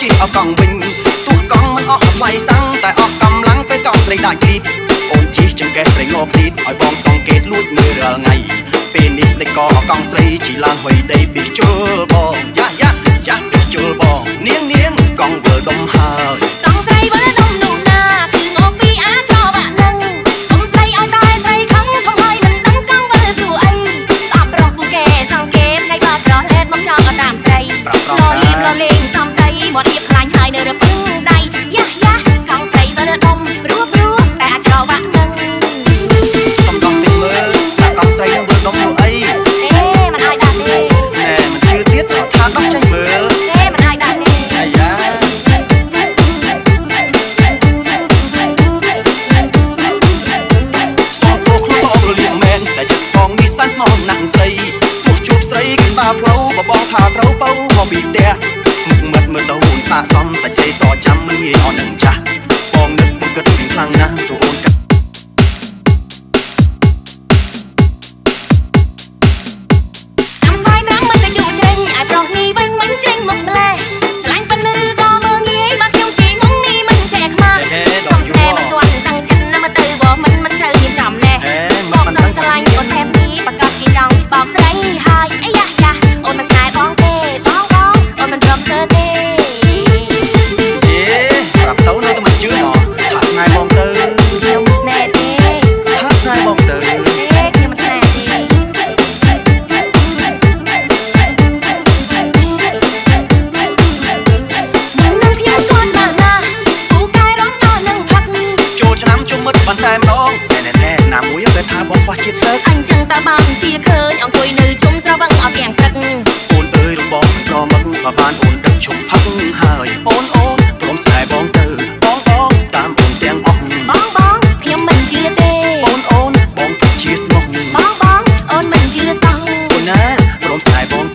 ជីអកង់វិញទោះកង់មិនអស់ថ្លៃសាំងតែអស់កម្លាំងពេលកង់ស្រីដាច់គីបអូនជីចង្កេះប្រេងងខ្ទីតឲ្យបងសង្កេតលួចមើលរាល់ថ្ងៃពេលនេះលេចកអកង់ស្រីជីឡើងហុយដីប៊ីជុលបងយ៉ាយ៉ាយ៉ាប៊ីជុលបងនាងកង់វើដុំហើយកង់ស្រីវើដុំនោះណាគឺងងពីអាចបាក់នឹងកុំស្រីឲ្យតែស្រីខំធំហើយមិនដឹងកង់វើស្រួលអីស្អប់ប្រុសពួកគេសង្កេតថ្ងៃបើប្រឡែតមកចង់ឲ្យតាមស្រីលលេងសំដីមករៀបខ្លាញ់ហើយនៅរពឹងដៃយ៉ាយ៉ាកង់ស្រីវើដុំរួបតែអាចបាក់នឹងសំដងតិចមើលថាកង់ស្រីនឹងវើដុំនោះអីមិនអាចដាក់ទេណែមិនជឿទៀតថាដោះចាញ់មើលមិនអាចដាក់ទេអាយ៉ាសំទោខ្លួនបងរលៀងមែនតែចិត្តបងនេះសាន់ស្មោះណាស់ស្រីទោះជួបស្រីគេតាផ្លូវបបងថាត្រូវបោមកពីផ្ទះមុខមិត្តមើលទៅអូនសាកសមសាច់សេសចាំមិនងាយអត់នឹងចាស់បងនឹកមកគិតពីខ្លាំងណាស់ទូអូនបានតែម្ដងណែណាមួយគេថាបងខ្វះជាតិទឹកអញចឹងតើបានជាឃើញអង្គុយនៅជុំស្រវឹងអត់ទាំងព្រឹកអូនអើយរបស់ប្រមឹកក៏បានអូនដឹកជុំផឹកហើយអូនព្រមស្នេហ៍បងទៅបងតាមអូនទាំងអស់បងខ្ញុំមិនជឿទេអូនបងពិតជាស្មោះបងអូនមិនជឿសោះអូនណាព្រមស្នេហ៍បង